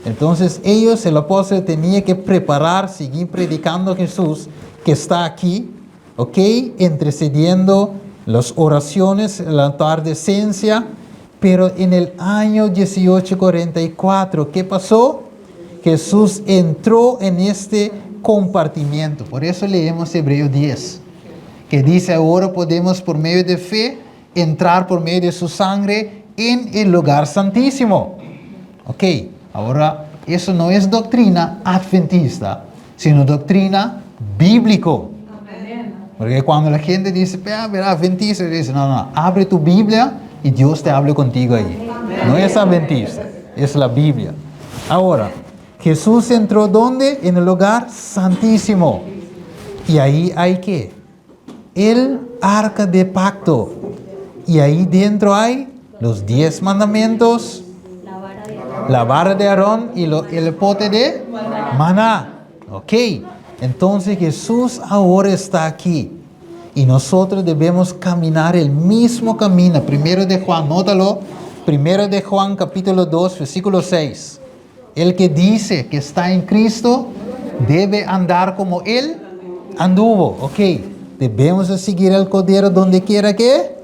Speaker 1: Entonces el apóstol tenía que preparar, seguir predicando a Jesús, que está aquí, ok, intercediendo las oraciones, el altar de esencia. Pero en el año 1844, ¿qué pasó? Jesús entró en este compartimiento. Por eso leemos Hebreos 10, que dice, ahora podemos por medio de fe entrar por medio de su sangre en el lugar santísimo. Ok, ahora eso no es doctrina adventista, sino doctrina bíblico. Porque cuando la gente dice, adventista, dice, no, abre tu Biblia y Dios te hable contigo ahí. No es adventista, es la Biblia. Ahora, Jesús entró ¿dónde? En el lugar santísimo. Y ahí hay ¿qué? El arca de pacto. Y ahí dentro hay los 10 mandamientos, la vara de Aarón y el pote de maná. Ok, entonces Jesús ahora está aquí. Y nosotros debemos caminar el mismo camino. Primero de Juan, nótalo. Primero de Juan capítulo 2, versículo 6. El que dice que está en Cristo debe andar como Él anduvo. Ok, debemos de seguir al Cordero donde quiera que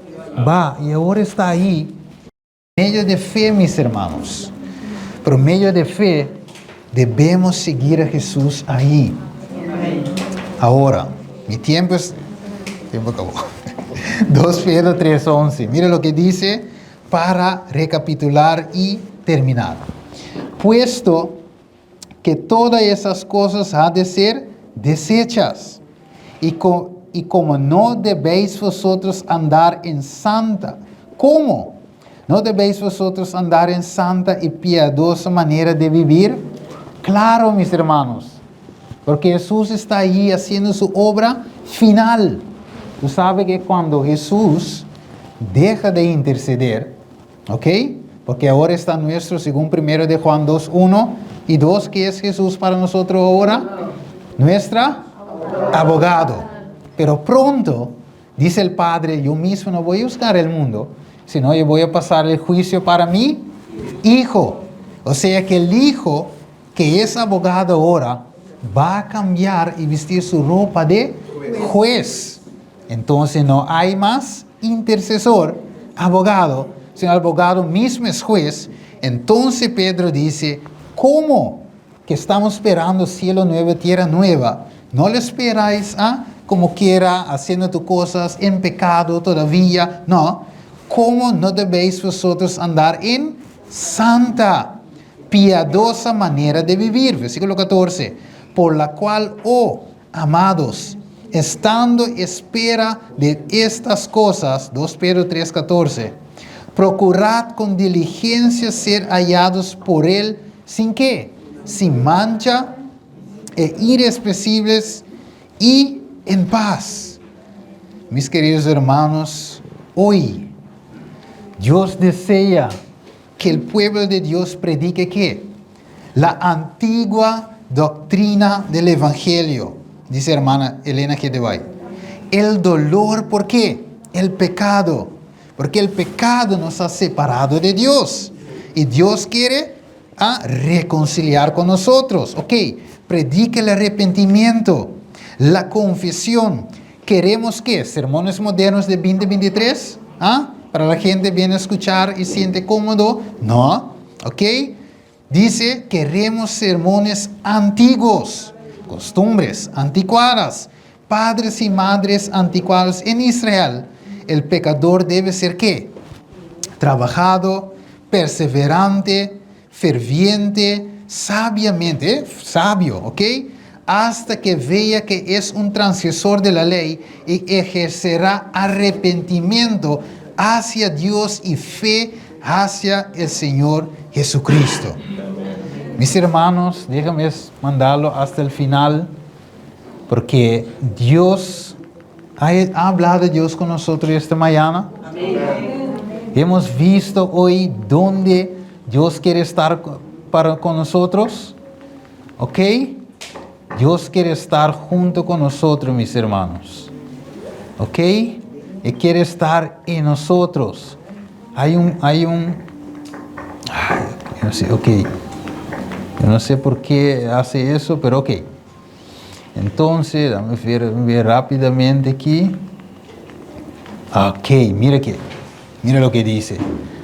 Speaker 1: va. Y ahora está ahí, medio de fe, mis hermanos. Por medio de fe, debemos seguir a Jesús ahí. Ahora, mi tiempo acabó. 2 Pedro 3:11. Mira lo que dice para recapitular y terminar. Puesto que todas esas cosas han de ser deshechas, y como no debéis vosotros andar en santa, ¿cómo? ¿No debéis vosotros andar en santa y piadosa manera de vivir? Claro, mis hermanos, porque Jesús está ahí haciendo su obra final. Tú sabes que cuando Jesús deja de interceder, ¿ok? Porque ahora está nuestro, según 1 de Juan 2:1 y 2, ¿qué es Jesús para nosotros ahora? Nuestra abogado. Pero pronto, dice el Padre, yo mismo no voy a buscar el mundo, sino yo voy a pasar el juicio para mi Hijo. O sea que el Hijo, que es abogado ahora, va a cambiar y vestir su ropa de juez. Entonces no hay más intercesor, abogado, sino el abogado mismo es juez. Entonces Pedro dice, ¿cómo que estamos esperando cielo nuevo, tierra nueva? No le esperáis como quiera, haciendo tus cosas en pecado todavía. No. ¿Cómo no debéis vosotros andar en santa, piadosa manera de vivir? Versículo 14. Por la cual, oh amados, estando espera de estas cosas, 2 Pedro 3:14, procurad con diligencia ser hallados por Él, ¿sin qué? Sin mancha, irreprensibles y en paz. Mis queridos hermanos, hoy Dios desea que el pueblo de Dios predique ¿qué? La antigua doctrina del Evangelio, dice hermana Elena Gedevay. El dolor, ¿por qué? El pecado. Porque el pecado nos ha separado de Dios. Y Dios quiere reconciliar con nosotros. Ok, predique el arrepentimiento, la confesión. ¿Queremos qué? ¿Sermones modernos de 2023? Para la gente viene a escuchar y siente cómodo. No, ok. Dice, queremos sermones antiguos, costumbres anticuadas, padres y madres anticuados. En Israel, el pecador debe ser ¿qué? Trabajado, perseverante, ferviente, sabiamente, sabio, ¿ok? Hasta que vea que es un transgresor de la ley y ejercerá arrepentimiento hacia Dios y fe hacia el Señor Jesucristo. Mis hermanos, déjame mandarlo hasta el final, porque Dios, ha hablado Dios con nosotros esta mañana. Amén. Hemos visto hoy dónde Dios quiere estar con nosotros. ¿Ok? Dios quiere estar junto con nosotros, mis hermanos. ¿Ok? Y quiere estar en nosotros. No sé, ok. Yo no sé por qué hace eso, pero ok. Entonces, dame ver rápidamente aquí. Ok, mira lo que dice.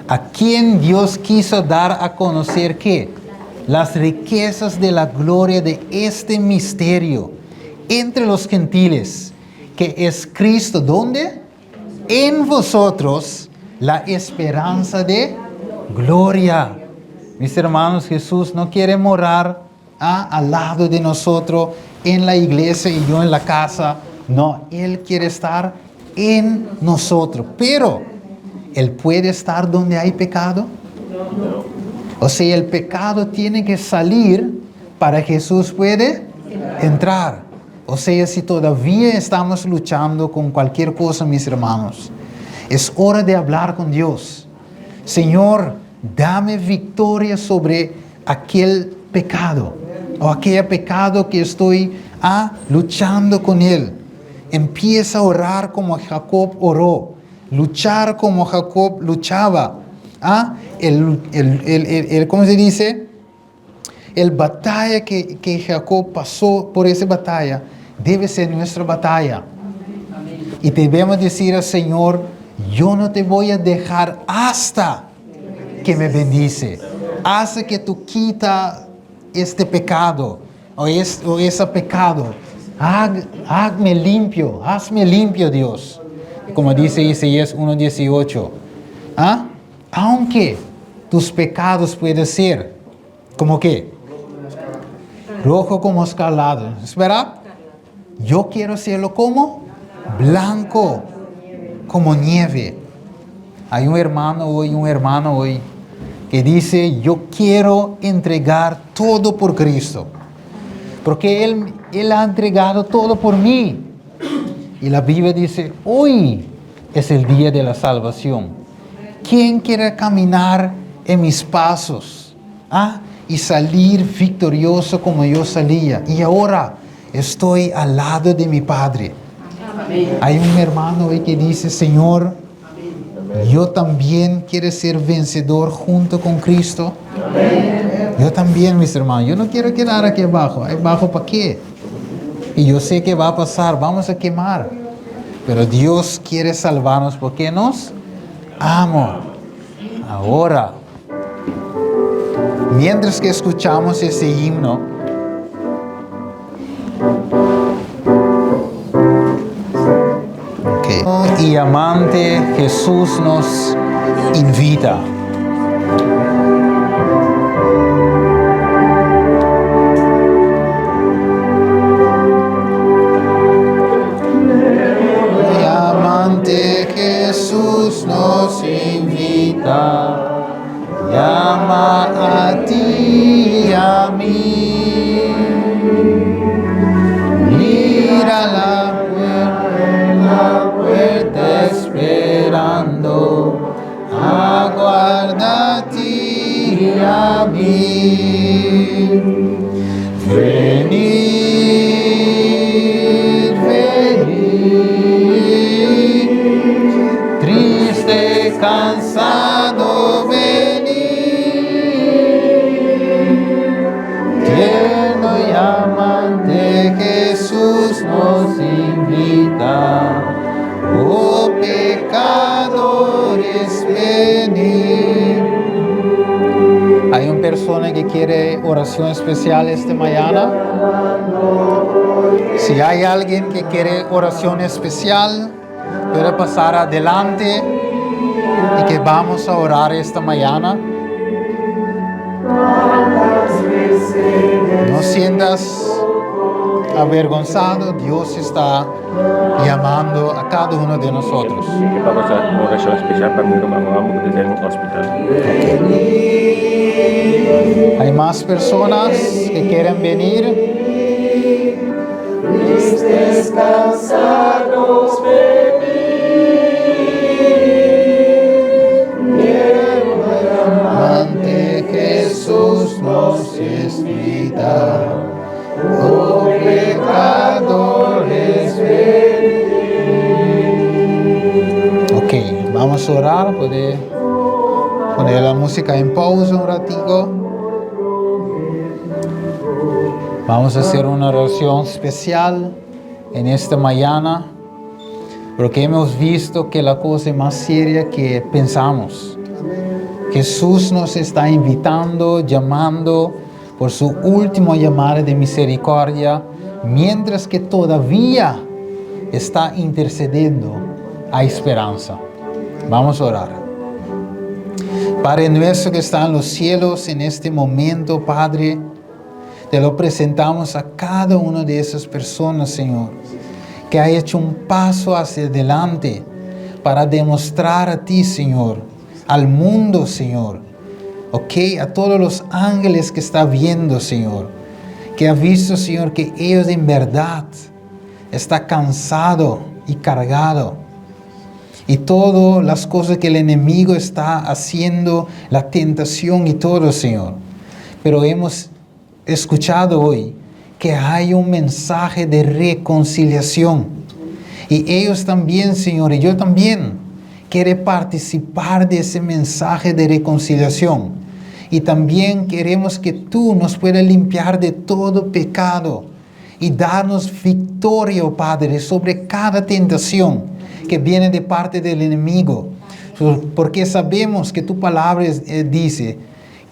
Speaker 1: ¿A quién Dios quiso dar a conocer qué? Las riquezas de la gloria de este misterio entre los gentiles, que es Cristo, ¿dónde? En vosotros, la esperanza de gloria. Mis hermanos, Jesús no quiere morar al lado de nosotros en la iglesia y yo en la casa. No, Él quiere estar en nosotros. Pero, ¿Él puede estar donde hay pecado? No. O sea, el pecado tiene que salir para que Jesús puede entrar. O sea, si todavía estamos luchando con cualquier cosa, mis hermanos, es hora de hablar con Dios. Señor, dame victoria sobre aquel pecado o aquel pecado que estoy luchando con él. Empieza a orar como Jacob oró, luchar como Jacob luchaba. ¿Cómo se dice? El batalla que Jacob pasó por esa batalla debe ser nuestra batalla. Y debemos decir al Señor, yo no te voy a dejar hasta que me bendice, hasta que tú quita este pecado o ese pecado. Hazme limpio, Dios. Como dice Isaías 1:18. Aunque tus pecados pueden ser, ¿como qué? Rojo como escarlata. ¿Espera? Yo quiero hacerlo como blanco, como nieve. Hay un hermano hoy que dice, yo quiero entregar todo por Cristo. Porque Él ha entregado todo por mí. Y la Biblia dice, hoy es el día de la salvación. ¿Quién quiere caminar en mis pasos? Y salir victorioso como yo salía. Y ahora estoy al lado de mi Padre. Amén. Hay un hermano hoy que dice, Señor, yo también quiero ser vencedor junto con Cristo. Amén. Yo también, mis hermanos. Yo no quiero quedar aquí abajo. ¿Abajo para qué? Y yo sé que va a pasar. Vamos a quemar. Pero Dios quiere salvarnos porque nos ama. Ahora, mientras que escuchamos ese himno, y amante Jesús nos invita. Y amante Jesús nos invita, llama a ti y a mí. Mira la puerta esperando, aguarda a ti y a mí. Venid, triste, cansado, venid, tierno y amante Jesús nos invita. Oh pecadores, venid. Hay una persona que quiere oración especial esta mañana. Si hay alguien que quiere oración especial, puede pasar adelante y que vamos a orar esta mañana. No sientas avergonzado, Dios está llamando a cada uno de nosotros.
Speaker 2: Vamos a oración especial para mi hermano amo que tiene un hospital.
Speaker 1: Hay más personas que quieren venir.
Speaker 3: Tristes, cansados, amante Jesús nos invita. Oh pecadores, venid.
Speaker 1: Ok, vamos a orar. Puede poner la música en pausa un ratico. Vamos a hacer una oración especial en esta mañana, porque hemos visto que la cosa es más seria que pensamos. Jesús nos está invitando, llamando por su última llamada de misericordia, mientras que todavía está intercediendo a esperanza. Vamos a orar. Padre nuestro que está en los cielos, en este momento, Padre, te lo presentamos a cada una de esas personas, Señor, que ha hecho un paso hacia adelante para demostrar a ti, Señor, al mundo, Señor, a todos los ángeles que está viendo, Señor, que ha visto, Señor, que ellos en verdad están cansados y cargados. Y todas las cosas que el enemigo está haciendo, la tentación y todo, Señor. Pero hemos escuchado hoy que hay un mensaje de reconciliación. Y ellos también, Señor, y yo también, quiero participar de ese mensaje de reconciliación. Y también queremos que tú nos puedas limpiar de todo pecado y darnos victoria, oh Padre, sobre cada tentación que viene de parte del enemigo. Porque sabemos que tu palabra dice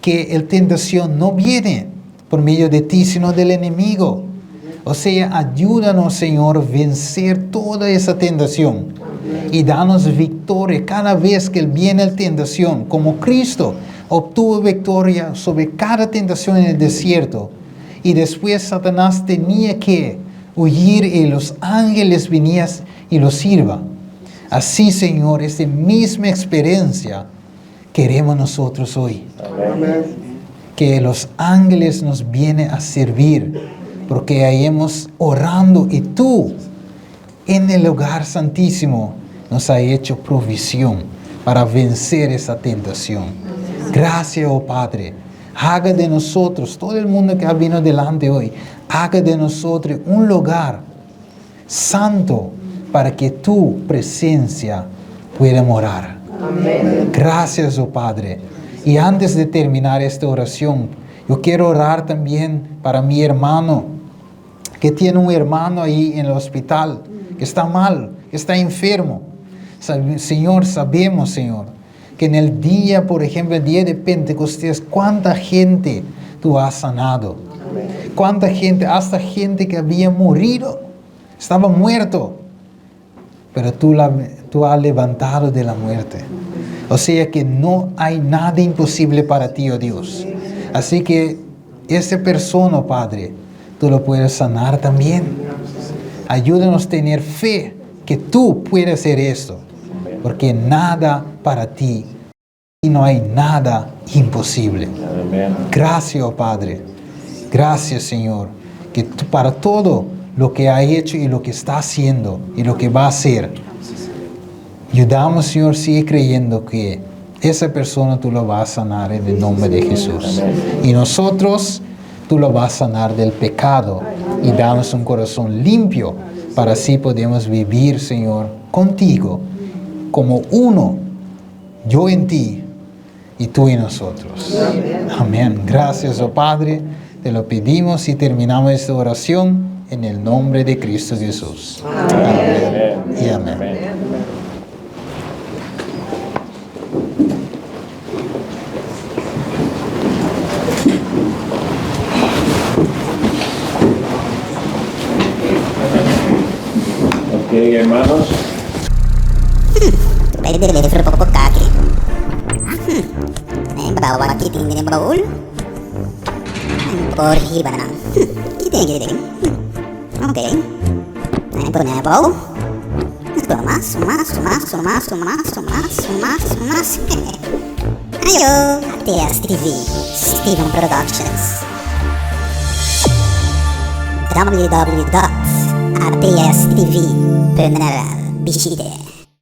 Speaker 1: que la tentación no viene por medio de ti, sino del enemigo. O sea, ayúdanos, Señor, a vencer toda esa tentación y danos victoria cada vez que viene la tentación, como Cristo obtuvo victoria sobre cada tentación en el desierto. Y después Satanás tenía que huir y los ángeles venían y los sirvan. Así, Señor, esta misma experiencia queremos nosotros hoy.
Speaker 3: Amén.
Speaker 1: Que los ángeles nos vienen a servir, porque ahí hemos orando y tú en el lugar santísimo nos has hecho provisión para vencer esa tentación. Gracias, oh Padre. Haga de nosotros, todo el mundo que ha venido delante hoy, haga de nosotros un lugar santo para que tu presencia pueda morar.
Speaker 3: Amén.
Speaker 1: Gracias, oh Padre. Y antes de terminar esta oración, yo quiero orar también para mi hermano, que tiene un hermano ahí en el hospital, que está mal, que está enfermo. Señor, sabemos, Señor, que en el día, por ejemplo, el día de Pentecostés, cuánta gente tú has sanado. Cuánta gente, hasta gente que había morido, estaba muerto, pero tú has levantado de la muerte. O sea que no hay nada imposible para ti, oh Dios. Así que esa persona, Padre, tú lo puedes sanar también. Ayúdanos a tener fe que tú puedes hacer esto, porque nada para ti y no hay nada imposible.
Speaker 2: Amén.
Speaker 1: Gracias, oh Padre. Gracias, Señor, que tú, para todo lo que ha hecho y lo que está haciendo y lo que va a hacer, ayudamos, Señor, sigue creyendo que esa persona tú lo vas a sanar en el nombre de Jesús. Y nosotros tú lo vas a sanar del pecado y darnos un corazón limpio para así podemos vivir, Señor, contigo como uno, yo en ti y tú en nosotros. Amén. Gracias, oh Padre. Te lo pedimos y terminamos esta oración en el nombre de Cristo Jesús. Amén. Y amén.
Speaker 2: Ok, hermanos.
Speaker 4: Pwede deliver po kaki. Bawa kiting din baul. Por hiba na. Kiting. Okay. Por na baul. Mas. Ayo, ATS TV, Steven Productions. www.atstv.nl Bisite.